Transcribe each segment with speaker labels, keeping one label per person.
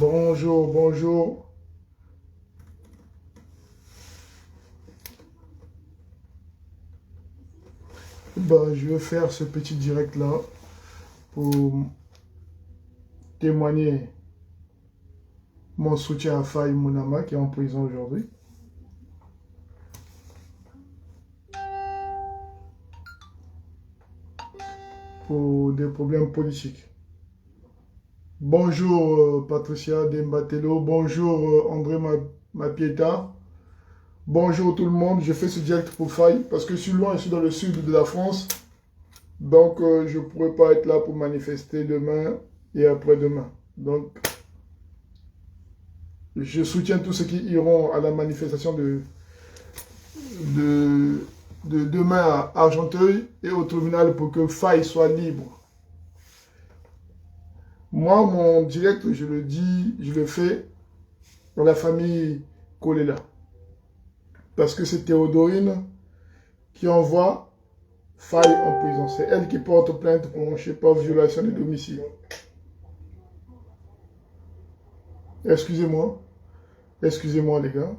Speaker 1: Bonjour, bonjour. Je vais faire ce petit direct là pour témoigner mon soutien à Faye Mounama qui est en prison aujourd'hui. Pour des problèmes politiques. Bonjour Patricia Dembatello, bonjour André Mapieta, bonjour tout le monde. Je fais ce direct pour Faye parce que je suis loin, je suis dans le sud de la France. Donc je ne pourrai pas être là pour manifester demain et après-demain. Donc je soutiens tous ceux qui iront à la manifestation de demain à Argenteuil et au tribunal pour que Faye soit libre. Moi, mon direct, je le dis, je le fais dans la famille Kolela. Parce que c'est Théodorine qui envoie Faye en prison. C'est elle qui porte plainte pour, je ne sais pas, violation de domicile. Excusez-moi. Excusez-moi, les gars.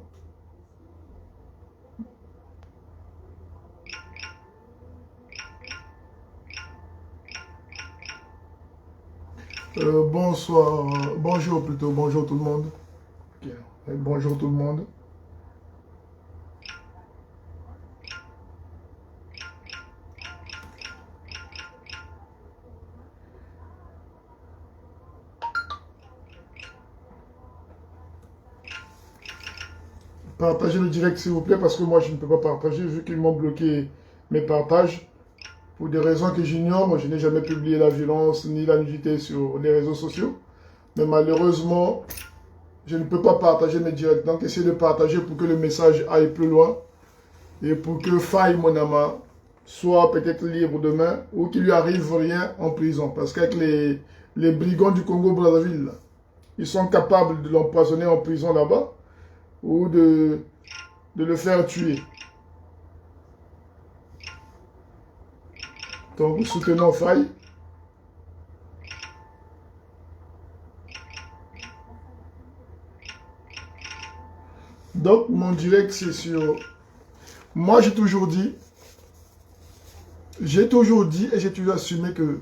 Speaker 1: Bonsoir, bonjour plutôt, bonjour tout le monde. Okay. Bonjour tout le monde. Partagez le direct s'il vous plaît parce que moi je ne peux pas partager vu qu'ils m'ont bloqué mes partages. Pour des raisons que j'ignore, je n'ai jamais publié la violence ni la nudité sur les réseaux sociaux. Mais malheureusement, je ne peux pas partager mes directs. Donc essayez de partager pour que le message aille plus loin. Et pour que Faye Mounama soit peut-être libre demain. Ou qu'il lui arrive rien en prison. Parce qu'avec les brigands du Congo-Brazzaville, ils sont capables de l'empoisonner en prison là-bas. Ou de le faire tuer. Donc, soutenons Faye. Donc, mon direct, c'est sur... Moi, j'ai toujours dit et j'ai toujours assumé que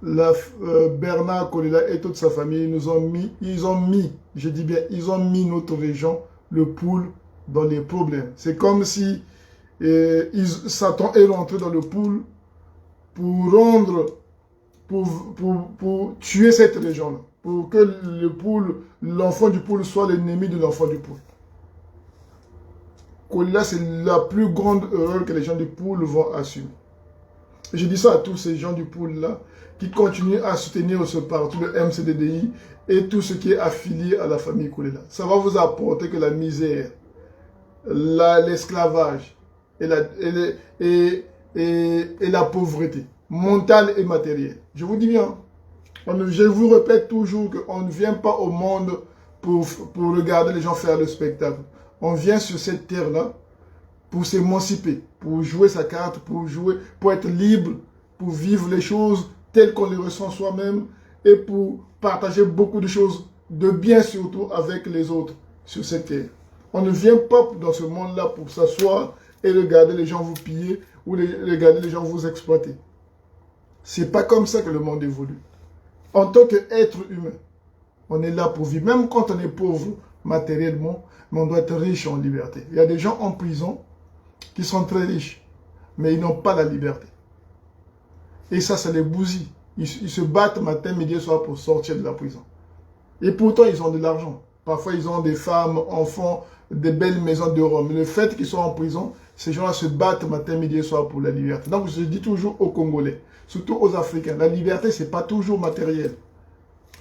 Speaker 1: Bernard Kolela et toute sa famille ils ont mis, je dis bien, ils ont mis notre région, le poule, dans les problèmes. C'est comme si Satan est rentré dans le pool pour pour tuer cette région-là. Pour que l'enfant du pool soit l'ennemi de l'enfant du pool. Kolela, c'est la plus grande erreur que les gens du pool vont assumer. Et je dis ça à tous ces gens du pool-là qui continuent à soutenir ce parti, le MCDDI, et tout ce qui est affilié à la famille Kolela. Ça va vous apporter que la misère, l'esclavage, et la pauvreté, mentale et matérielle. Je vous dis bien, je vous répète toujours qu'on ne vient pas au monde pour regarder les gens faire le spectacle. On vient sur cette terre-là pour s'émanciper, pour jouer sa carte, pour être libre, pour vivre les choses telles qu'on les ressent soi-même et pour partager beaucoup de choses, de bien surtout avec les autres sur cette terre. On ne vient pas dans ce monde-là pour s'asseoir et regarder les gens vous piller ou regarder les gens vous exploiter. C'est pas comme ça que le monde évolue. En tant qu'être humain, on est là pour vivre. Même quand on est pauvre matériellement, mais on doit être riche en liberté. Il y a des gens en prison qui sont très riches, mais ils n'ont pas la liberté. Et ça les bousille. Ils se battent matin, midi et soir pour sortir de la prison. Et pourtant, ils ont de l'argent. Parfois, ils ont des femmes, enfants, des belles maisons de Rome. Mais le fait qu'ils soient en prison, ces gens-là se battent matin, midi et soir pour la liberté. Donc, je dis toujours aux Congolais, surtout aux Africains, la liberté, ce n'est pas toujours matériel.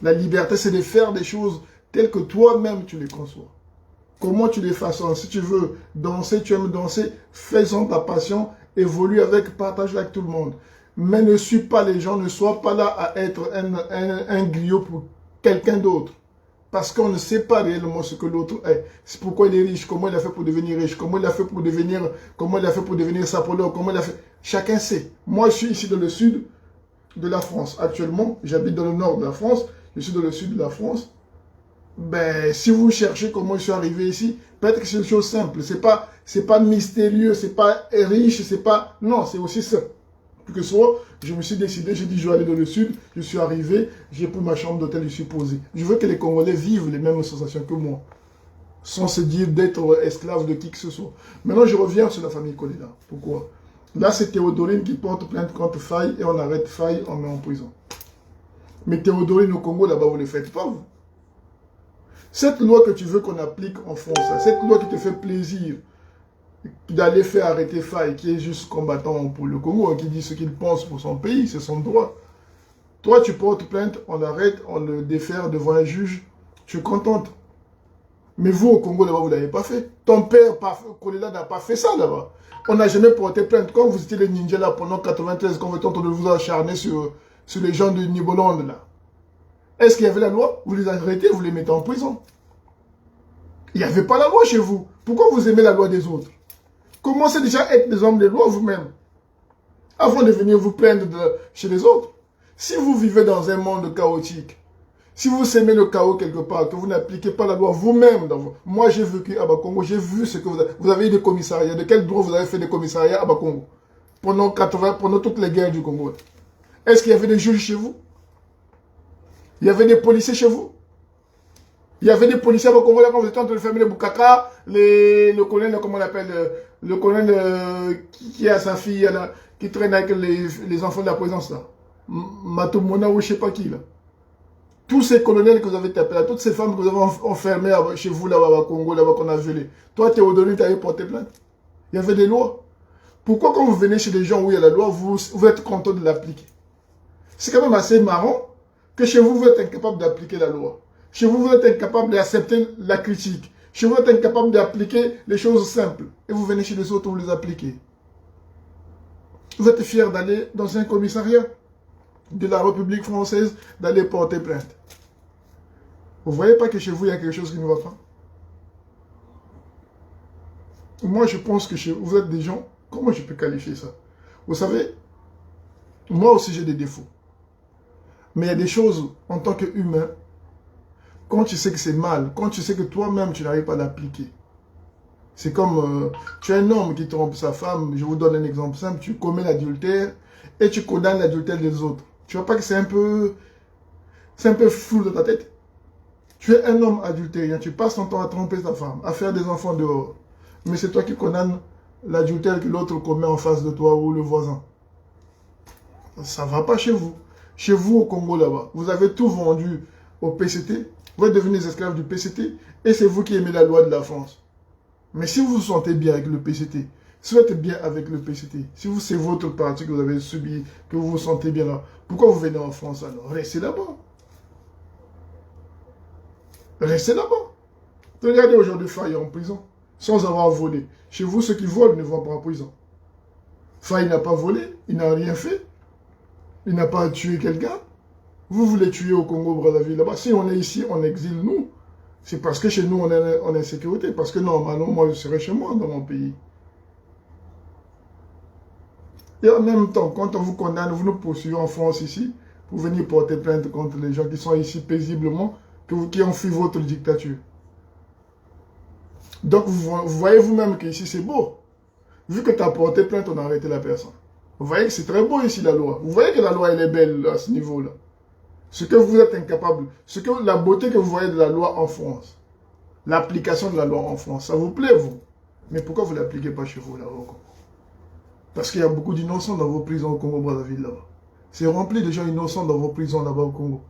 Speaker 1: La liberté, c'est de faire des choses telles que toi-même, tu les conçois. Comment tu les façonnes? Si tu veux danser, tu aimes danser, fais-en ta passion, évolue avec, partage avec tout le monde. Mais ne suis pas les gens, ne sois pas là à être un griot pour quelqu'un d'autre. Parce qu'on ne sait pas réellement ce que l'autre est. C'est pourquoi il est riche, comment il a fait pour devenir riche, comment il a fait pour devenir sapoleur, comment il a fait. Chacun sait. Moi, je suis ici dans le sud de la France. Actuellement, j'habite dans le nord de la France. je suis dans le sud de la France. Ben, si vous cherchez comment je suis arrivé ici, peut-être que c'est une chose simple. C'est pas mystérieux, c'est pas riche, c'est pas... Non, c'est aussi simple. Que soit, je me suis décidé, j'ai dit je vais aller dans le sud, je suis arrivé, j'ai pris ma chambre d'hôtel, je suis posé. Je veux que les Congolais vivent les mêmes sensations que moi, sans se dire d'être esclave de qui que ce soit. Maintenant, je reviens sur la famille Kolela. Pourquoi? Là, c'est Théodorine qui porte plainte contre Faye et on arrête Faye, on met en prison. Mais Théodorine au Congo, là-bas, vous ne le faites pas, vous. Cette loi que tu veux qu'on applique en France, cette loi qui te fait plaisir d'aller faire arrêter Faye, qui est juste combattant pour le Congo, qui dit ce qu'il pense pour son pays, c'est son droit. Toi, tu portes plainte, on l'arrête, on le défère devant un juge, tu es contente. Mais vous, au Congo, là-bas, vous ne l'avez pas fait. Ton père, Kolela, n'a pas fait ça, là-bas. On n'a jamais porté plainte. Quand vous étiez les ninjas, là, pendant 93, quand vous étiez en train de vous acharner sur les gens de Nibolande, là. Est-ce qu'il y avait la loi? Vous les arrêtez, vous les mettez en prison. Il n'y avait pas la loi chez vous. Pourquoi vous aimez la loi des autres? Commencez déjà à être des hommes de loi vous-même. Avant de venir vous plaindre chez les autres. Si vous vivez dans un monde chaotique, si vous semez le chaos quelque part, que vous n'appliquez pas la loi vous-même, moi j'ai vécu à Bakongo, j'ai vu ce que vous avez eu des commissariats. De quel droit vous avez fait des commissariats à Bakongo pendant toutes les guerres du Congo? Est-ce qu'il y avait des juges chez vous? Il y avait des policiers chez vous? Il y avait des policiers à Bakongo là quand vous étiez en train de fermer les Boukaka, le colonel, comment on l'appelle, le colonel qui a sa fille là, qui traîne avec les enfants de la présence là. Matomona ou je sais pas qui là. Tous ces colonels que vous avez tapés là, toutes ces femmes que vous avez enfermées chez vous là-bas au Congo, là-bas qu'on a violées. Toi, Théodorine, tu avais porté plainte. Il y avait des lois. Pourquoi quand vous venez chez des gens où il y a la loi, vous êtes content de l'appliquer? C'est quand même assez marrant que chez vous, vous êtes incapable d'appliquer la loi. Chez vous, vous êtes incapable d'accepter la critique. Chez vous, vous êtes incapable d'appliquer les choses simples. Et vous venez chez les autres, vous les appliquez. Vous êtes fier d'aller dans un commissariat de la République française, d'aller porter plainte. Vous ne voyez pas que chez vous, il y a quelque chose qui ne va pas? Moi, je pense que chez vous, vous êtes des gens... Comment je peux qualifier ça? Vous savez, moi aussi, j'ai des défauts. Mais il y a des choses, en tant qu'humain, quand tu sais que c'est mal, quand tu sais que toi-même, tu n'arrives pas à l'appliquer. C'est comme, tu es un homme qui trompe sa femme, je vous donne un exemple simple, tu commets l'adultère et tu condamnes l'adultère des autres. Tu vois pas que c'est un peu flou dans ta tête? Tu es un homme adultérien, tu passes ton temps à tromper ta femme, à faire des enfants dehors. Mais c'est toi qui condamnes l'adultère que l'autre commet en face de toi ou le voisin. Ça ne va pas chez vous. Chez vous au Congo là-bas, vous avez tout vendu au PCT, vous êtes devenus esclaves du PCT et c'est vous qui aimez la loi de la France. Mais si vous vous sentez bien avec le PCT, si vous êtes bien avec le PCT, si c'est votre parti que vous avez subi, que vous vous sentez bien là, pourquoi vous venez en France alors? Restez là-bas. Restez là-bas. Regardez aujourd'hui Faye en prison, sans avoir volé. Chez vous, ceux qui volent ne vont pas en prison. Faye n'a pas volé, il n'a rien fait. Il n'a pas tué quelqu'un. Vous voulez tuer au Congo-Brazzaville là-bas. Si on est ici, on exile nous. C'est parce que chez nous, on est en sécurité. Parce que normalement, moi, je serais chez moi, dans mon pays. Et en même temps, quand on vous condamne, vous nous poursuivez en France ici, pour venir porter plainte contre les gens qui sont ici paisiblement, qui ont fui votre dictature. Donc, vous voyez vous-même qu'ici, c'est beau. Vu que tu as porté plainte, on a arrêté la personne. Vous voyez que c'est très beau ici, la loi. Vous voyez que la loi, elle est belle à ce niveau-là. Ce que vous êtes incapable, la beauté que vous voyez de la loi en France, l'application de la loi en France, ça vous plaît, vous? Mais pourquoi vous ne l'appliquez pas chez vous, là-bas? Parce qu'il y a beaucoup d'innocents dans vos prisons au Congo-Brazzaville, là-bas. C'est rempli de gens innocents dans vos prisons, là-bas, au Congo.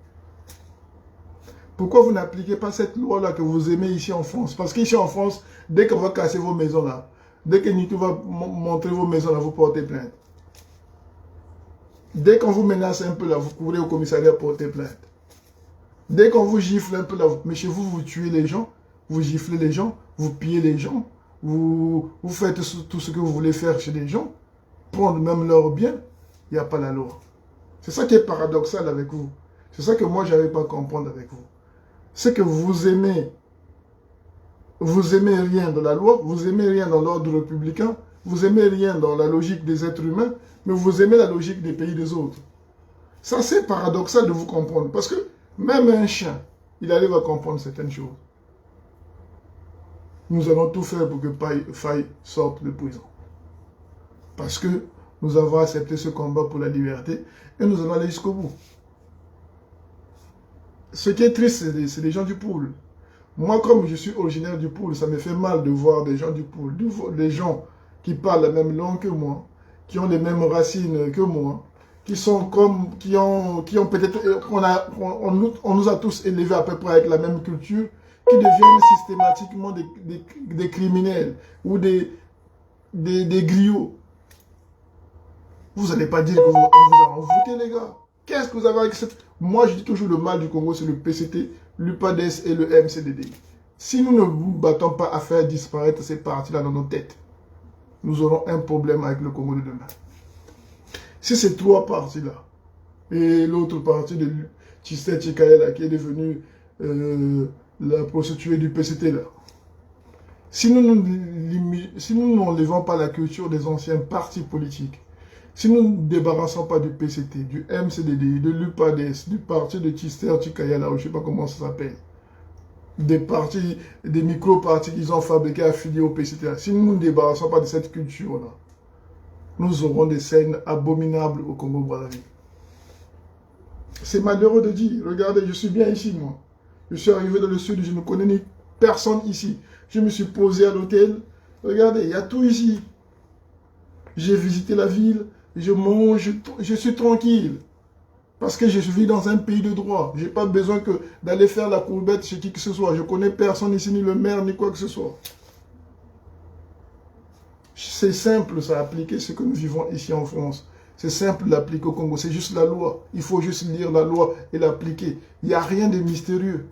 Speaker 1: Pourquoi vous n'appliquez pas cette loi-là que vous aimez ici en France? Parce qu'ici en France, dès qu'on va casser vos maisons, là, dès que Nitou va montrer vos maisons, là, vous portez plainte. Dès qu'on vous menace un peu là, vous courez au commissariat pour porter plainte. Dès qu'on vous gifle un peu là, mais chez vous, vous tuez les gens, vous giflez les gens, vous pillez les gens, vous faites tout ce que vous voulez faire chez les gens, prendre même leurs biens, il n'y a pas la loi. C'est ça qui est paradoxal avec vous. C'est ça que moi, je n'arrive pas à comprendre avec vous. C'est que vous aimez rien dans la loi, vous aimez rien dans l'ordre républicain, vous aimez rien dans la logique des êtres humains, mais vous aimez la logique des pays des autres. Ça, c'est paradoxal de vous comprendre. Parce que Même un chien, il arrive à comprendre certaines choses. Nous allons tout faire pour que Faye sorte de prison. Parce que nous avons accepté ce combat pour la liberté et nous allons aller jusqu'au bout. Ce qui est triste, c'est les gens du Poul. Moi, comme je suis originaire du Poul, ça me fait mal de voir des gens du Poul, des gens qui parlent la même langue que moi, qui ont les mêmes racines que moi, qui sont comme, qui ont peut-être, on nous a tous élevés à peu près avec la même culture, qui deviennent systématiquement des criminels ou des griots. Vous n'allez pas dire qu'on vous a envoûté, les gars. Qu'est-ce que vous avez avec cette... Moi, je dis toujours le mal du Congo, c'est le PCT, l'UPADES et le MCDD. Si nous ne nous battons pas à faire disparaître ces partis-là dans nos têtes, nous aurons un problème avec le Congo de demain. Si ces trois partis-là, et l'autre parti de Tchisté Tchikayela, qui est devenu la prostituée du PCT, là, si nous n'enlevons pas la culture des anciens partis politiques, si nous ne nous débarrassons pas du PCT, du MCDD, de l'UPADES, du parti de Tchisté Tchikayela, je ne sais pas comment ça s'appelle, des partis, des micro-partis qu'ils ont fabriqués affiliés au PCT, si nous ne nous débarrassons pas de cette culture-là, nous aurons des scènes abominables au Congo-Brazzaville. C'est malheureux de dire, regardez, je suis bien ici, moi. Je suis arrivé dans le sud, je ne connais ni personne ici. Je me suis posé à l'hôtel. Regardez, il y a tout ici. J'ai visité la ville, je mange, je suis tranquille. Parce que je vis dans un pays de droit. Je n'ai pas besoin d'aller faire la courbette chez qui que ce soit. Je ne connais personne ici, ni le maire, ni quoi que ce soit. C'est simple, ça, appliquer ce que nous vivons ici en France. C'est simple d'appliquer au Congo, c'est juste la loi. Il faut juste lire la loi et l'appliquer. Il n'y a rien de mystérieux.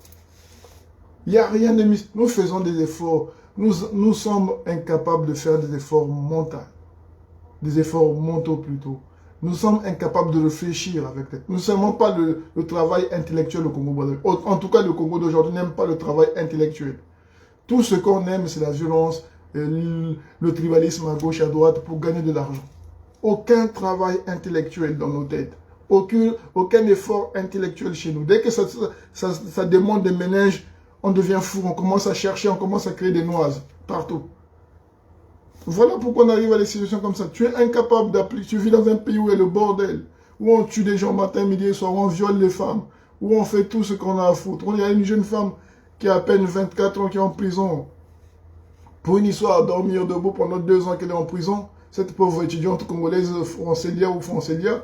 Speaker 1: Il n'y a rien de mystérieux. Nous faisons des efforts. Nous sommes incapables de faire des efforts mentaux. Des efforts mentaux plutôt. Nous sommes incapables de réfléchir avec tête. Nous ne savons pas le travail intellectuel au Congo. En tout cas, le Congo d'aujourd'hui n'aime pas le travail intellectuel. Tout ce qu'on aime, c'est la violence, le tribalisme à gauche, à droite pour gagner de l'argent. Aucun travail intellectuel dans nos têtes. Aucun effort intellectuel chez nous. Dès que ça demande des ménages, on devient fou. On commence à chercher, on commence à créer des noises partout. Voilà pourquoi on arrive à des situations comme ça. Tu es incapable d'appliquer. Tu vis dans un pays où il y a le bordel. Où on tue des gens matin, midi et soir. Où on viole les femmes. Où on fait tout ce qu'on a à foutre. Il y a une jeune femme qui a à peine 24 ans qui est en prison. Pour une histoire à dormir debout pendant 2 ans qu'elle est en prison. Cette pauvre étudiante congolaise françaisière ou françaisière,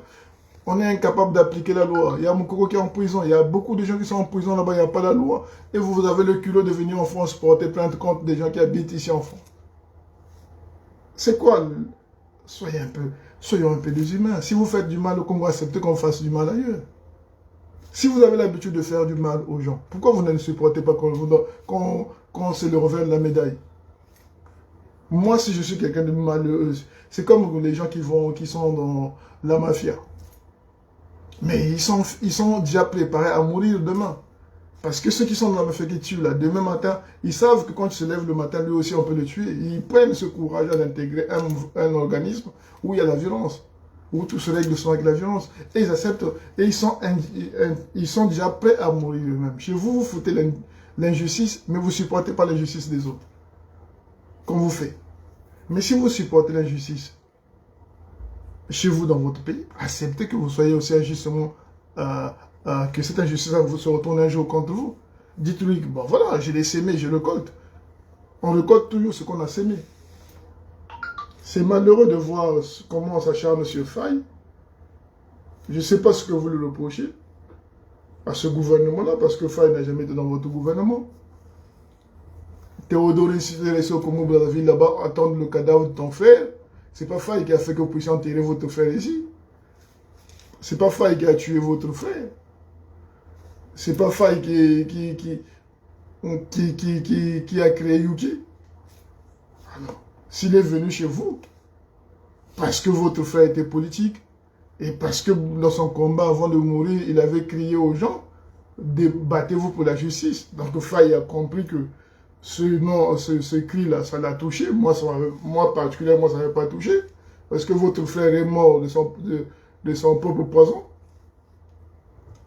Speaker 1: on est incapable d'appliquer la loi. Il y a Moukoko qui est en prison. Il y a beaucoup de gens qui sont en prison là-bas. Il n'y a pas la loi. Et vous avez le culot de venir en France porter plainte contre des gens qui habitent ici en France. C'est quoi? Soyons un peu des humains. Si vous faites du mal au Congo, acceptez qu'on fasse du mal ailleurs. Si vous avez l'habitude de faire du mal aux gens, pourquoi vous ne supportez pas qu'on se le revers de la médaille? Moi, si je suis quelqu'un de malheureux, c'est comme les gens qui sont dans la mafia. Mais ils sont déjà préparés à mourir demain. Parce que ceux qui sont dans la mafia qui tuent là, demain matin, ils savent que quand ils se lèvent le matin, lui aussi on peut le tuer. Ils prennent ce courage d'intégrer un organisme où il y a la violence, où tout se règle avec la violence. Et ils acceptent, et ils sont déjà prêts à mourir eux-mêmes. Chez vous, vous foutez l'injustice, mais vous ne supportez pas l'injustice des autres. Qu'on vous fait. Mais si vous supportez l'injustice chez vous dans votre pays, acceptez que vous soyez aussi injustement, que cette injustice vous se retourne un jour contre vous. Dites-lui, bon voilà, je l'ai sémé, je récolte. On récolte toujours ce qu'on a sémé. C'est malheureux de voir comment on s'acharne sur Faye. Je ne sais pas ce que vous lui reprochez à ce gouvernement-là, parce que Faye n'a jamais été dans votre gouvernement. Théodore est resté au Congo Brazzaville là-bas, attendre le cadavre de ton frère. C'est pas Faye qui a fait que vous puissiez enterrer votre frère ici. C'est pas Faye qui a tué votre frère. C'est pas Faye qui a créé Yuki. Alors, s'il est venu chez vous, parce que votre frère était politique, et parce que dans son combat avant de mourir, il avait crié aux gens, battez-vous pour la justice. Donc Faye a compris que ce cri-là, ça l'a touché. Moi particulièrement, ça ne m'a pas touché. Parce que votre frère est mort de son propre poison.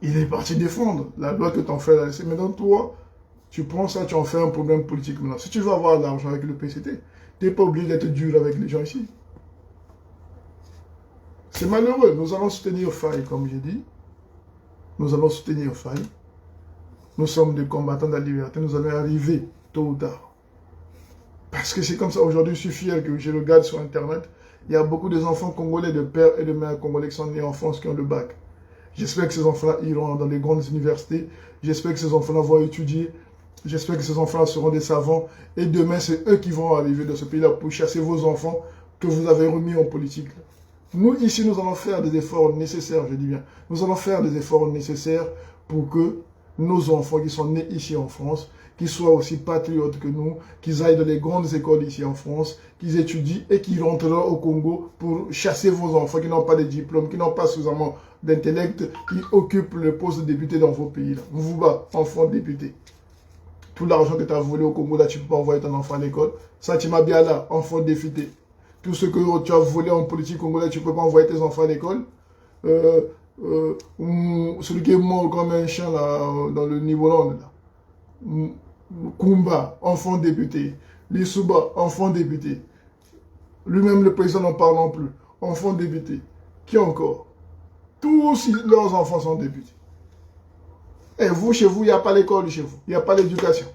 Speaker 1: Il est parti défendre la loi que tu en fais là. Maintenant, toi, tu prends ça, tu en fais un problème politique maintenant. Si tu veux avoir de l'argent avec le PCT, tu n'es pas obligé d'être dur avec les gens ici. C'est malheureux. Nous allons soutenir Faye, comme j'ai dit. Nous allons soutenir Faye. Nous sommes des combattants de la liberté. Nous allons arriver tôt ou tard. Parce que c'est comme ça. Aujourd'hui, je suis fier que je regarde sur Internet. Il y a beaucoup d'enfants congolais, de pères et de mères congolais qui sont nés en France, qui ont le bac. J'espère que ces enfants-là iront dans les grandes universités. J'espère que ces enfants-là vont étudier. J'espère que ces enfants-là seront des savants. Et demain, c'est eux qui vont arriver dans ce pays-là pour chasser vos enfants que vous avez remis en politique. Nous, ici, nous allons faire des efforts nécessaires, je dis bien. Nous allons faire des efforts nécessaires pour que nos enfants qui sont nés ici en France, qu'ils soient aussi patriotes que nous, qu'ils aillent dans les grandes écoles ici en France, qu'ils étudient et qu'ils rentreront au Congo pour chasser vos enfants qui n'ont pas de diplôme, qui n'ont pas suffisamment d'intellect, qui occupent le poste de député dans vos pays. Là. Vous bats, enfant député. Tout l'argent que tu as volé au Congo, là, tu ne peux pas envoyer ton enfant à l'école. Ça, tu m'as bien là, enfant député. Tout ce que tu as volé en politique congolaise, tu ne peux pas envoyer tes enfants à l'école. Celui qui est mort comme un chien là, dans le Niveau-Land, Kumba, enfant député. Lissouba, enfant député. Lui-même, le président n'en parle non plus. Enfant député. Qui encore? Tous leurs enfants sont députés. Et vous, chez vous, il n'y a pas l'école chez vous. Il n'y a pas l'éducation.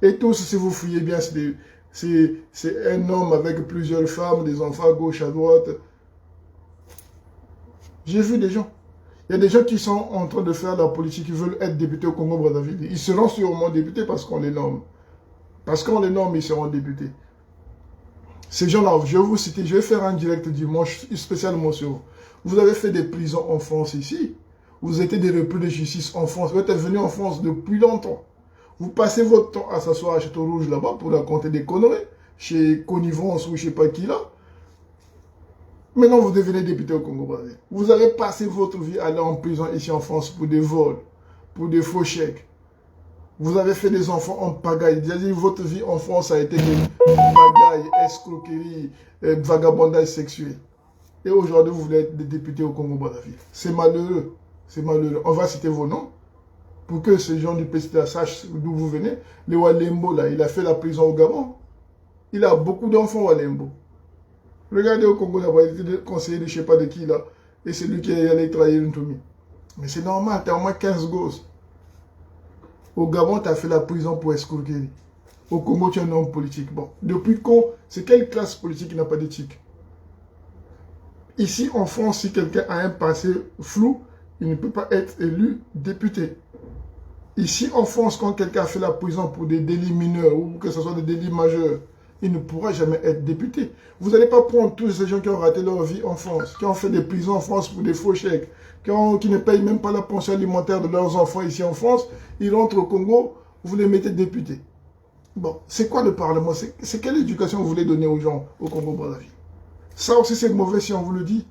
Speaker 1: Et tous, si vous fouillez bien, c'est un homme avec plusieurs femmes, des enfants à gauche, à droite. J'ai vu des gens. Il y a des gens qui sont en train de faire la politique, qui veulent être députés au Congo-Brazzaville. Ils seront sûrement députés parce qu'on les nomme. Parce qu'on les nomme, ils seront députés. Ces gens-là, je vais vous citer, je vais faire un direct dimanche spécialement sur vous. Vous avez fait des prisons en France ici. Vous étiez des repris de justice en France. Vous êtes venus en France depuis longtemps. Vous passez votre temps à s'asseoir à Château-Rouge là-bas pour raconter des conneries. Chez Connivence ou je ne sais pas qui là. Maintenant, vous devenez député au Congo-Brazzaville. Vous avez passé votre vie à aller en prison ici en France pour des vols, pour des faux chèques. Vous avez fait des enfants en pagaille. Votre vie en France a été des pagailles, escroqueries, vagabondage sexuel. Et aujourd'hui, vous voulez être des députés au Congo-Brazzaville. C'est malheureux. C'est malheureux. On va citer vos noms pour que ces gens du PCTA sachent d'où vous venez. Le Walembo, là, il a fait la prison au Gabon. Il a beaucoup d'enfants, Walembo. Regardez au Congo, là-bas, il était conseiller de je ne sais pas de qui, là. Et c'est lui qui est allé trahir une Toumi. Mais c'est normal, tu as au moins 15 gosses. Au Gabon, tu as fait la prison pour escroquerie. Au Congo, tu es un homme politique. Bon, depuis quand, c'est quelle classe politique qui n'a pas d'éthique? Ici, en France, si quelqu'un a un passé flou, il ne peut pas être élu député. Ici, en France, quand quelqu'un a fait la prison pour des délits mineurs ou que ce soit des délits majeurs, il ne pourra jamais être député. Vous n'allez pas prendre tous ces gens qui ont raté leur vie en France, qui ont fait des prisons en France pour des faux chèques, qui ne payent même pas la pension alimentaire de leurs enfants ici en France, ils rentrent au Congo, vous les mettez députés. Bon, c'est quoi le Parlement? C'est quelle éducation vous voulez donner aux gens au Congo-Brazzaville? Ça aussi, c'est mauvais si on vous le dit.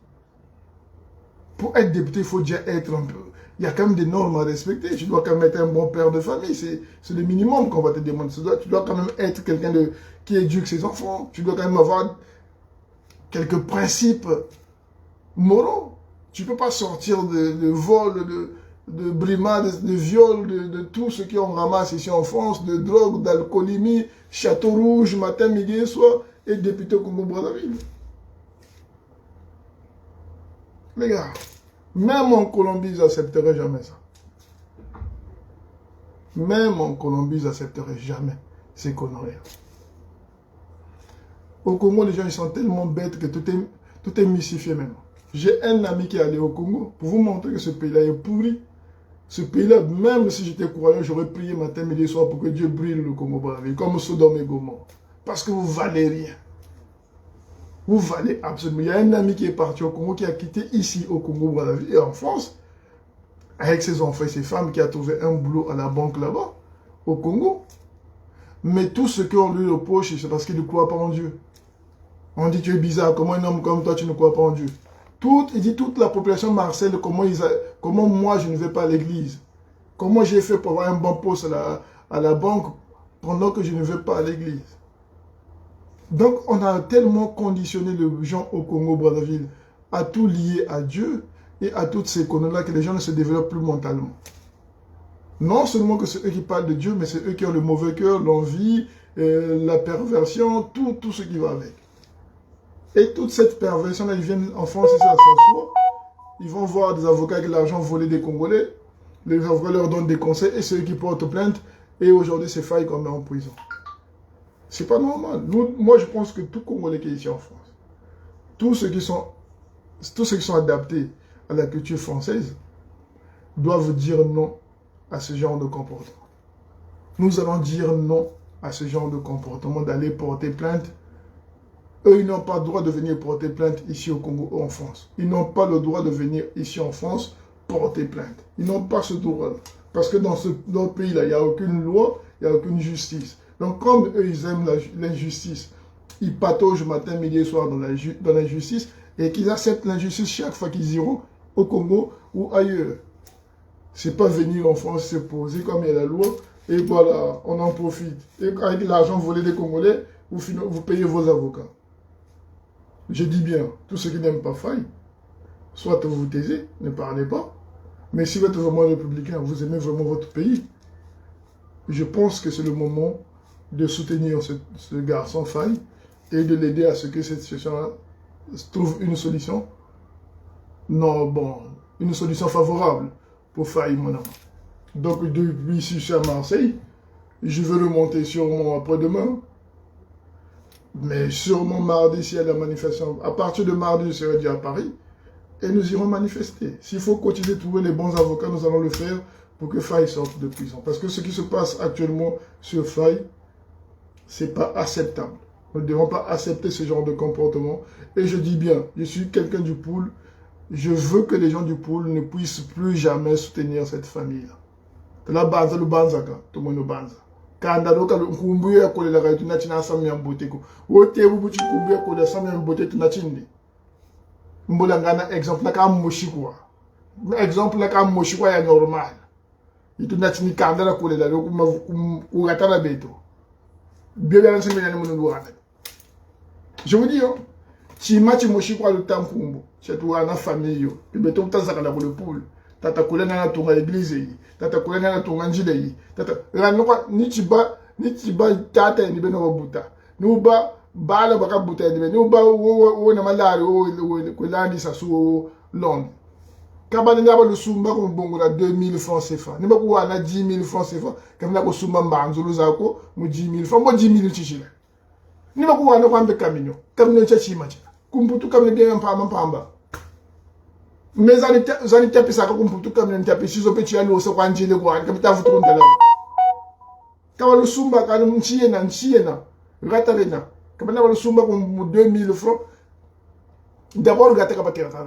Speaker 1: Pour être député, il faut déjà être un peu... Il y a quand même des normes à respecter. Tu dois quand même être un bon père de famille. C'est le minimum qu'on va te demander. Tu dois quand même être quelqu'un qui éduque ses enfants. Tu dois quand même avoir quelques principes moraux. Tu ne peux pas sortir de vol, de brimades, de viol, de tout ce qu'on ramasse ici en France, de drogue, d'alcoolémie, Château Rouge, matin, midi et soir, et député au Congo-Brazzaville. Les gars, même en Colombie, ils n'accepteraient jamais ça. Même en Colombie, ils n'accepteraient jamais ces conneries. Au Congo, les gens ils sont tellement bêtes que tout est mystifié maintenant. J'ai un ami qui est allé au Congo pour vous montrer que ce pays-là est pourri. Ce pays-là, même si j'étais croyant, j'aurais prié matin, midi et soir pour que Dieu brille le Congo-Brazzaville, comme Sodome et Gomorrhe. Parce que vous valez rien. Vous valez absolument. Il y a un ami qui est parti au Congo, qui a quitté ici au Congo-Brazzaville et en France, avec ses enfants et ses femmes, qui a trouvé un boulot à la banque là-bas, au Congo. Mais tout ce qu'on lui reproche, c'est parce qu'il ne croit pas en Dieu. On dit tu es bizarre, comment un homme comme toi, tu ne crois pas en Dieu? Il dit toute la population marcelle, comment moi je ne vais pas à l'église? Comment j'ai fait pour avoir un bon poste à la banque pendant que je ne vais pas à l'église? Donc, on a tellement conditionné les gens au Congo-Brazzaville à tout lier à Dieu et à toutes ces conneries-là que les gens ne se développent plus mentalement. Non seulement que c'est eux qui parlent de Dieu, mais c'est eux qui ont le mauvais cœur, l'envie, la perversion, tout ce qui va avec. Et toute cette perversion-là, ils viennent enfoncer ça à son soi. Ils vont voir des avocats avec l'argent volé des Congolais. Les avocats leur donnent des conseils et c'est eux qui portent plainte. Et aujourd'hui, c'est Faye qu'on met en prison. C'est pas normal. Moi, je pense que tout Congolais qui est ici en France, tous ceux qui sont adaptés à la culture française, doivent dire non à ce genre de comportement. Nous allons dire non à ce genre de comportement, d'aller porter plainte. Eux, ils n'ont pas le droit de venir porter plainte ici au Congo ou en France. Ils n'ont pas le droit de venir ici en France porter plainte. Ils n'ont pas ce droit-là. Parce que dans ce pays-là, il n'y a aucune loi, il n'y a aucune justice. Donc, comme eux, ils aiment l'injustice, ils pataugent matin, midi et soir dans l'injustice et qu'ils acceptent l'injustice chaque fois qu'ils iront au Congo ou ailleurs. C'est pas venir en France se poser comme il y a la loi et voilà, on en profite. Et avec l'argent volé des Congolais, vous payez vos avocats. Je dis bien, tous ceux qui n'aiment pas Faye, soit vous vous taisez, ne parlez pas. Mais si vous êtes vraiment républicain, vous aimez vraiment votre pays, je pense que c'est le moment de soutenir ce garçon Faye et de l'aider à ce que cette situation-là trouve une solution. Non, bon, une solution favorable pour Faye, mon ami. Donc, depuis ici, je suis à Marseille, je veux remonter sûrement après-demain. Mais sûrement mardi, s'il y a la manifestation, à partir de mardi, je serai déjà à Paris. Et nous irons manifester. S'il faut continuer de trouver les bons avocats, nous allons le faire pour que Faye sorte de prison. Parce que ce qui se passe actuellement sur Faye, ce n'est pas acceptable. Nous ne devons pas accepter ce genre de comportement. Et je dis bien, je suis quelqu'un du pool. Je veux que les gens du pool ne puissent plus jamais soutenir cette famille-là. La banza, le banzaka, tout le monde le banza. Kanda doka nkumbuye ya kolela ka tunachina sami ya mboteko. Wote bubuchi kumbuye kolela sami ya mbote tunachindi. Mbola ngana exemple ka moshikwa. Exemple ka moshikwa ya normal. Itunachini kanda la kolela kugatana beto. Bien la sami ya munu wana. Je vous dis si machi moshikwa le tampumbo, c'est toi na famille yo. Beto mtazaka la le pool. Tata kulena na tunga église yi. Tata kulena na tunga njile yi. Tata ranokwa nichiba tata ni beno buta. Nuba bala baka buta ni beno ba wo na malari wo kulandi sasu long. Kaba ni ngaba lusumba ko mbongo na 2000 francs CFA. Ni ba ko wana 10000 francs CFA. Kamna ko sumba mbanzulu zako mu 10000 francs mo 10000 chichila. Ni ba ko wana kwa mbe kaminyo. Kaminyo cha chima cha. Kumputu kaminyo bien pamba. Mais j'en étais ça comme pour tout comme on était si je peux tirer l'eau sur quand j'ai quoi comme t'as foutu de là quand le sumba quand on chiena ratarena comme on a le sumba comme 2000 francs d'abord gâté comme ça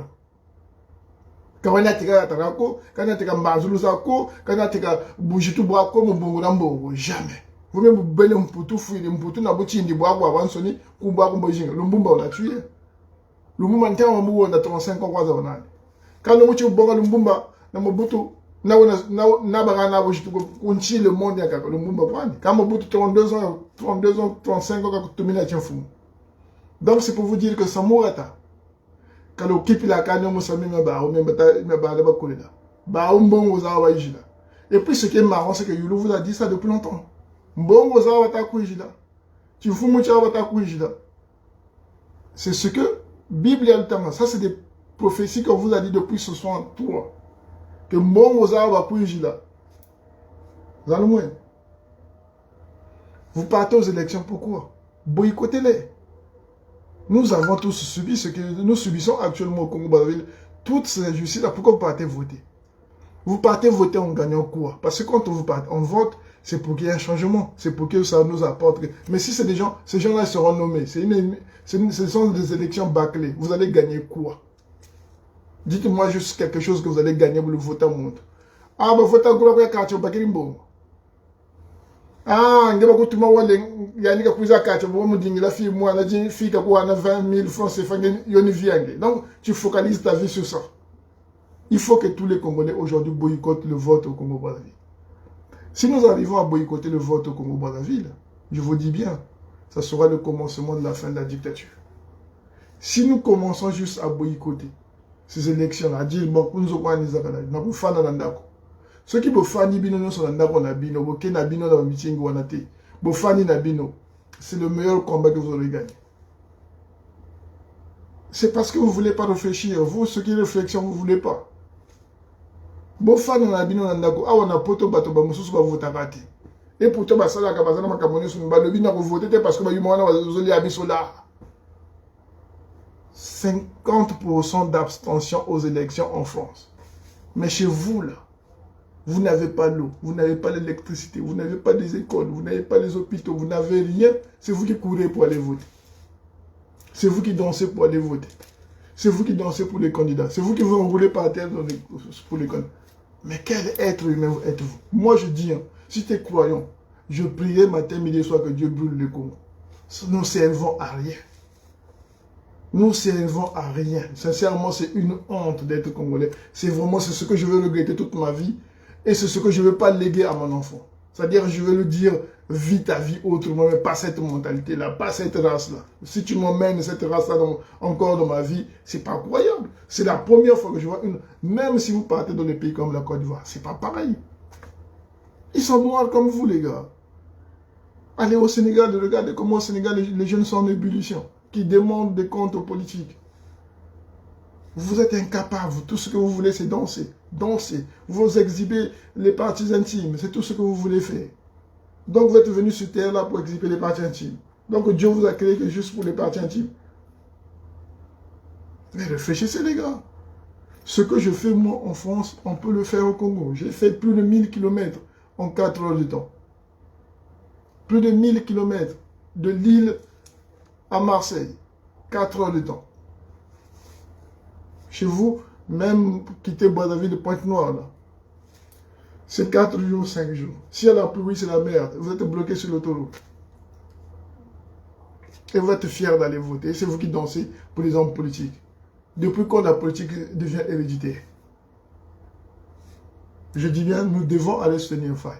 Speaker 1: quand on a tiré ratarako quand on a tiré mbazulu sako quand on a tiré bouger tout bois comme bongo nambo jamais vous même belle un poutou fouiller un poutou na boti ndi bois quoi avant soni ku bois comme bojinga le mbumba on a tué le moment temps on a 35 ans quoi ça on a quand nous avons bonga lumbumba na mobutu na baga na bojitu kunchi le monde ya kaka lumbumba kwani quand mobutu 32 ans 35 ans quand tumina tchefu. Donc c'est pour vous dire que Samurata quand on kipi la kanyo musami ba o me ba ba kolela ba mbongo za wa ijila. Et puis ce qui est marrant c'est que Yulu vous a dit ça depuis longtemps. Mbongo za wa ta kuijila. Tu fous mucha wa ta kuijila. C'est ce que Bible a le temps. Ça c'est des prophétie qu'on vous a dit depuis 63 que mon va là. Vous partez aux élections, pourquoi? Boycottez-les. Nous avons tous subi ce que nous subissons actuellement au Congo-Brazzaville. Toutes ces injustices-là, pourquoi vous partez voter? Vous partez voter en gagnant quoi? Parce que quand on vote, c'est pour qu'il y ait un changement. C'est pour que ça nous apporte. Mais si c'est des gens, ces gens-là seront nommés. Ce sont des élections bâclées. Vous allez gagner quoi? Dites-moi juste quelque chose que vous allez gagner pour le vote à monde. Ah, bah, vote à Goula Kacho Bakirimbo. Ah, il y a beaucoup de monde qui a dit que vous avez Kacho, vous me dites, la fille, moi, la fille qui a 20 000 francs, c'est fait. Donc, tu focalises ta vie sur ça. Il faut que tous les Congolais aujourd'hui boycottent le vote au Congo-Brazzaville. Si nous arrivons à boycotter le vote au Congo-Brazzaville, je vous dis bien, ça sera le commencement de la fin de la dictature. Si nous commençons juste à boycotter, ces élections-là, dire, bon, nous avons un Nizakala, nous avons fait un Ndako. Ceux qui ont fait Nibino, nous sommes Ndako Nabino, Boké Nabino dans le meeting ou Anate, Bofani Nabino, c'est le meilleur combat que vous aurez gagné. C'est parce que vous ne voulez pas réfléchir. Vous, ceux qui réfléchissent, vous ne voulez pas. Bofani Nabino Ndako, ah, on a poto bato bamususu ba voter parti. Et pourtant, bah, ça, la capacité de Cameroun, sur le bino voter parce que bah, on a mis là. 50% d'abstention aux élections en France. Mais chez vous, là, vous n'avez pas l'eau, vous n'avez pas l'électricité, vous n'avez pas des écoles, vous n'avez pas les hôpitaux, vous n'avez rien. C'est vous qui courez pour aller voter. C'est vous qui dansez pour aller voter. C'est vous qui dansez pour les candidats. C'est vous qui vous enroulez par terre pour les candidats. Mais quel être humain êtes-vous? Moi, je dis, hein, si tu es croyant, je prierai matin, midi et soir que Dieu brûle le Congo. Nous ne servons à rien. Nous ne servons à rien. Sincèrement, c'est une honte d'être Congolais. C'est vraiment ce que je veux regretter toute ma vie. Et c'est ce que je ne veux pas léguer à mon enfant. C'est-à-dire, je veux lui dire, vis ta vie autrement, mais pas cette mentalité-là, pas cette race-là. Si tu m'emmènes cette race-là encore dans ma vie, c'est pas croyable. C'est la première fois que je vois une... Même si vous partez dans des pays comme la Côte d'Ivoire, c'est pas pareil. Ils sont noirs comme vous, les gars. Allez au Sénégal, regardez comment au Sénégal, les jeunes sont en ébullition, qui demandent des comptes aux politiques. Vous êtes incapables. Tout ce que vous voulez, c'est danser. Danser. Vous exhibez les parties intimes. C'est tout ce que vous voulez faire. Donc, vous êtes venu sur terre là pour exhiber les parties intimes. Donc, Dieu vous a créé que juste pour les parties intimes. Mais réfléchissez, les gars. Ce que je fais, moi, en France, on peut le faire au Congo. J'ai fait plus de 1000 km en 4 heures de temps. Plus de 1000 km de Lille à Marseille. 4 heures de temps. Chez vous, même quitter Brazzaville de Pointe-Noire, là, c'est 4 jours, 5 jours. Si elle a pluie, c'est la merde. Vous êtes bloqué sur l'autoroute. Et vous êtes fiers d'aller voter. C'est vous qui dansez pour les hommes politiques. Depuis quand la politique devient héréditaire? Je dis bien, nous devons aller soutenir Faye.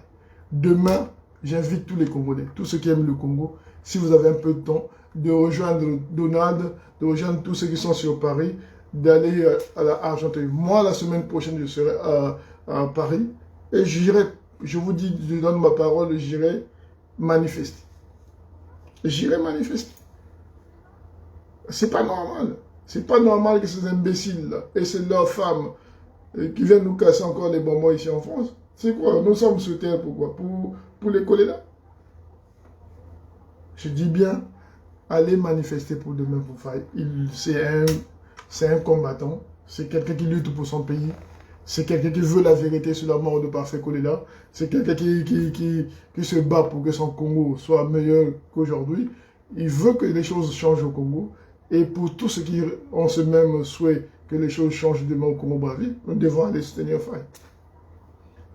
Speaker 1: Demain, j'invite tous les Congolais, tous ceux qui aiment le Congo, si vous avez un peu de temps, de rejoindre Donald, de rejoindre tous ceux qui sont sur Paris, d'aller à la Argentine. Moi, la semaine prochaine, je serai à Paris et j'irai, je vous dis, je donne ma parole, j'irai manifester. J'irai manifester. C'est pas normal. C'est pas normal que ces imbéciles-là et c'est leurs femmes qui viennent nous casser encore les bonbons ici en France. C'est quoi? Nous sommes sur terre pourquoi? Pour les coller là? Je dis bien, allez manifester pour demain pour Faye. C'est un combattant, c'est quelqu'un qui lutte pour son pays, c'est quelqu'un qui veut la vérité sur la mort de Parfait Kolela, c'est quelqu'un qui se bat pour que son Congo soit meilleur qu'aujourd'hui. Il veut que les choses changent au Congo, et pour tous ceux qui ont ce même souhait que les choses changent demain au Congo-Brazzaville, nous devons aller soutenir Faye.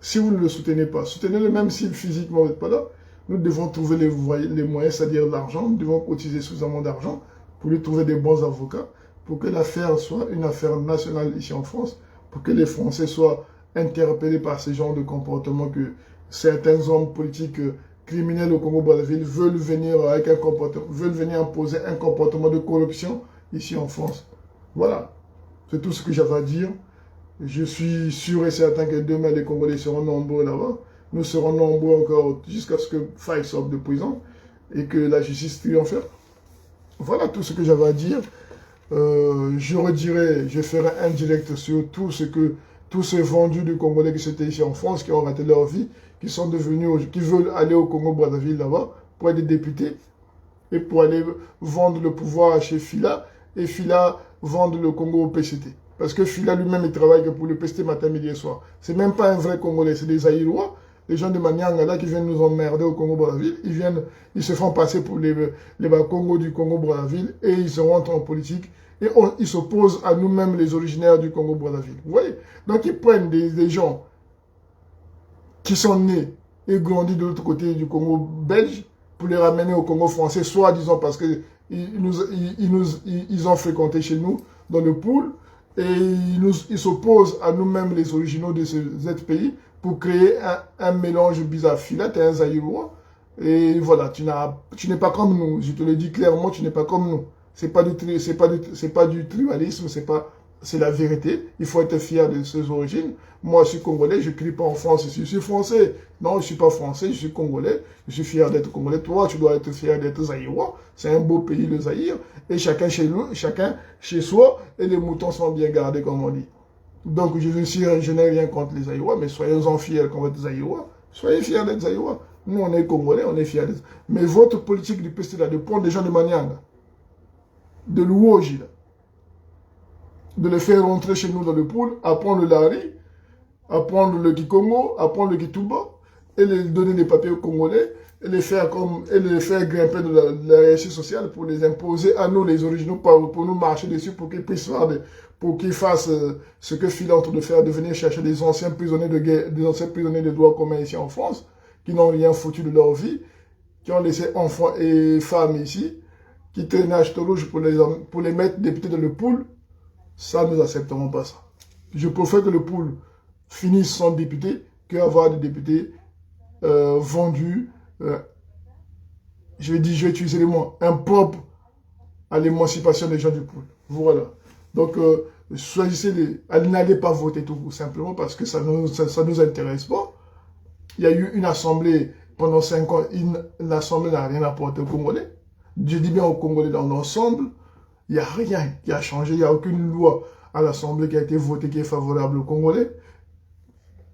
Speaker 1: Si vous ne le soutenez pas, soutenez-le même si physiquement vous n'êtes pas là, nous devons trouver les moyens, c'est-à-dire l'argent, nous devons cotiser suffisamment d'argent pour lui trouver des bons avocats, pour que l'affaire soit une affaire nationale ici en France, pour que les Français soient interpellés par ce genre de comportement que certains hommes politiques criminels au Congo-Brazzaville veulent venir avec un comportement, veulent venir imposer un comportement de corruption ici en France. Voilà, c'est tout ce que j'avais à dire. Je suis sûr et certain que demain les Congolais seront nombreux là-bas. Nous serons nombreux encore jusqu'à ce que Faye sorte de prison et que la justice triomphera. Voilà tout ce que j'avais à dire. Je redirai, je ferai un direct sur tous ces vendus de Congolais qui étaient ici en France, qui ont raté leur vie, qui sont devenus, qui veulent aller au Congo-Brazzaville là-bas pour être des députés et pour aller vendre le pouvoir chez Fila et Fila vendre le Congo au PCT. Parce que Fila lui-même, il travaille que pour le PCT matin, midi et soir. C'est même pas un vrai Congolais, c'est des Aïrois, les gens de Maniangala qui viennent nous emmerder au Congo-Brazzaville. Ils se font passer pour les Congos du Congo-Brazzaville et ils se rentrent en politique. Et ils s'opposent à nous-mêmes, les originaires du Congo-Brazzaville. Vous voyez? Donc ils prennent des gens qui sont nés et grandis de l'autre côté du Congo belge pour les ramener au Congo français, soit disant parce qu'ils ont fréquenté chez nous dans le pool, et ils s'opposent à nous-mêmes, les originaux de ces pays, pour créer un mélange bizarre. Fila, tu es un Zaïrois, et voilà, tu n'es pas comme nous. Je te le dis clairement, tu n'es pas comme nous. C'est pas du tribalisme, c'est la vérité. Il faut être fier de ses origines. Moi, je suis congolais, je ne crie pas en France, je suis français. Non, je ne suis pas français, je suis congolais. Je suis fier d'être congolais. Toi, tu dois être fier d'être zaïrois. C'est un beau pays, le Zaïre. Et chacun chez lui, chacun chez soi. Et les moutons sont bien gardés, comme on dit. Donc, je n'ai rien contre les Zaïrois, mais soyez-en fiers quand vous êtes Zaïrois. Soyez fiers d'être Zaïrois. Nous, on est Congolais, on est fiers d'être. Mais votre politique du PC, là, de prendre des gens de Manianga, de Louoji, là, de les faire rentrer chez nous dans le pool, apprendre le Lari, apprendre le Kikongo, apprendre le Kituba, et les donner des papiers aux Congolais, et les faire grimper de la réussite sociale pour les imposer à nous, les originaux, pour nous marcher dessus, pour qu'ils puissent faire pour qu'ils fassent ce que Phil est en train de faire, de venir chercher des anciens prisonniers de guerre, des anciens prisonniers de droit commun ici en France, qui n'ont rien foutu de leur vie, qui ont laissé enfants et femmes ici, qui traînent à Rouge pour les mettre députés dans le pool. Ça, nous n'accepterons pas ça. Je préfère que le pool finisse sans député qu'avoir des députés vendus, je vais utiliser les mots, impropres à l'émancipation des gens du pool. Voilà. Donc, choisissez n'allez pas voter tout simplement parce que ça nous intéresse pas. Il y a eu une assemblée pendant 5 ans, l'assemblée n'a rien apporté aux Congolais. Je dis bien aux Congolais dans l'ensemble. Il n'y a rien qui a changé. Il n'y a aucune loi à l'Assemblée qui a été votée qui est favorable aux Congolais.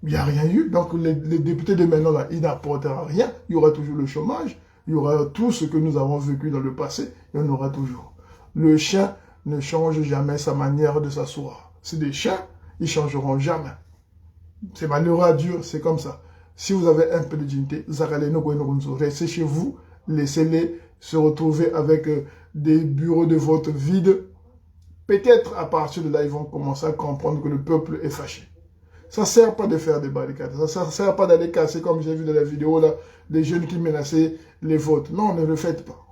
Speaker 1: Il n'y a rien eu. Donc les députés de maintenant, là, ils n'apporteront rien. Il y aura toujours le chômage. Il y aura tout ce que nous avons vécu dans le passé. Il y en aura toujours. Le chien ne change jamais sa manière de s'asseoir. C'est des chiens, ils ne changeront jamais. C'est malheureux à dire, c'est comme ça. Si vous avez un peu de dignité, restez chez vous, laissez-les se retrouver avec des bureaux de vote vides. Peut-être à partir de là, ils vont commencer à comprendre que le peuple est fâché. Ça ne sert pas de faire des barricades. Ça ne sert pas d'aller casser, comme j'ai vu dans la vidéo, là, des jeunes qui menaçaient les votes. Non, ne le faites pas.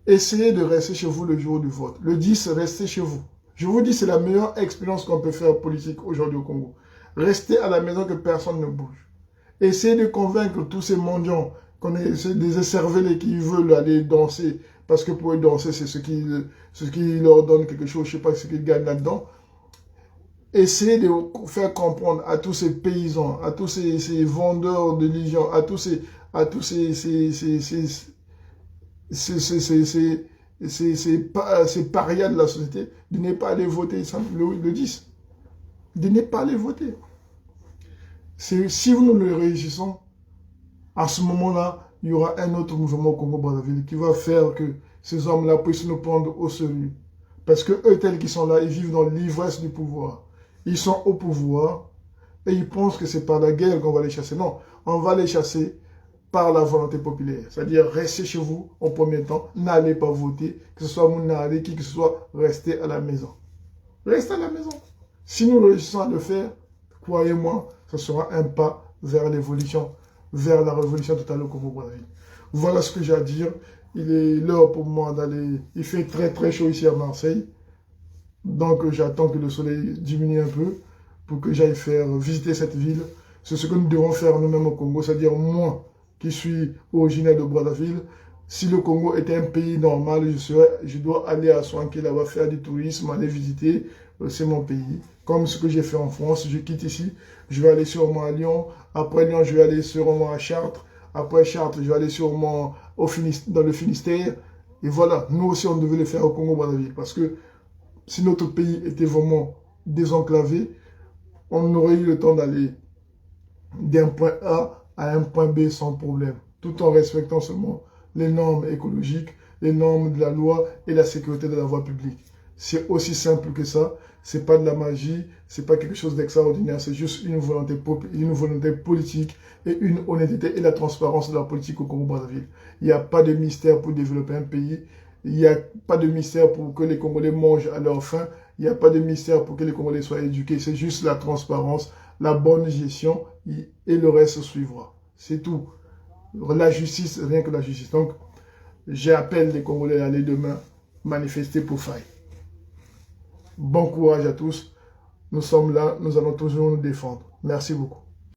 Speaker 1: Essayez de rester chez vous le jour du vote. Le 10, restez chez vous. Je vous dis, c'est la meilleure expérience qu'on peut faire politique aujourd'hui au Congo. Restez à la maison que personne ne bouge. Essayez de convaincre tous ces mendiants, des cervelés qui veulent aller danser, parce que pour eux danser, c'est ce qui leur donne quelque chose, je ne sais pas ce qu'ils gagnent là-dedans. Essayez de faire comprendre à tous ces paysans, à tous ces vendeurs de légion, à tous ces parias de la société, de ne pas aller voter le 10. De ne pas aller voter. Si nous le réussissons, à ce moment-là, il y aura un autre mouvement au Congo-Brazzaville qui va faire que ces hommes-là puissent nous prendre au sérieux. Parce que eux, tels qu'ils sont là, ils vivent dans l'ivresse du pouvoir. Ils sont au pouvoir et ils pensent que c'est par la guerre qu'on va les chasser. Non, on va les chasser par la volonté populaire. C'est-à-dire, restez chez vous en premier temps, n'allez pas voter, que ce soit Mounari, qui que ce soit, restez à la maison. Restez à la maison. Si nous réussissons à le faire, croyez-moi, ce sera un pas vers l'évolution, vers la révolution totale au Congo-Brazzaville. Voilà ce que j'ai à dire. Il est l'heure pour moi d'aller... Il fait très très chaud ici à Marseille. Donc j'attends que le soleil diminue un peu pour que j'aille faire visiter cette ville. C'est ce que nous devons faire nous-mêmes au Congo. C'est-à-dire moi qui suis originaire de Brazzaville. Si le Congo était un pays normal, je dois aller à Soanké là-bas faire du tourisme, aller visiter. C'est mon pays. Comme ce que j'ai fait en France, je quitte ici, je vais aller sûrement à Lyon. Après Lyon, je vais aller sûrement à Chartres. Après Chartres, je vais aller sûrement dans le Finistère. Et voilà, nous aussi, on devait le faire au Congo-Brazzaville. Parce que si notre pays était vraiment désenclavé, on aurait eu le temps d'aller d'un point A à un point B sans problème. Tout en respectant seulement les normes écologiques, les normes de la loi et la sécurité de la voie publique. C'est aussi simple que ça. C'est pas de la magie, c'est pas quelque chose d'extraordinaire, c'est juste une volonté politique et une honnêteté et la transparence de la politique au Congo-Brazzaville. Il n'y a pas de mystère pour développer un pays, il n'y a pas de mystère pour que les Congolais mangent à leur faim, il n'y a pas de mystère pour que les Congolais soient éduqués, c'est juste la transparence, la bonne gestion et le reste suivra. C'est tout. La justice, rien que la justice. Donc, j'appelle les Congolais à aller demain manifester pour Faye. Bon courage à tous. Nous sommes là, nous allons toujours nous défendre. Merci beaucoup.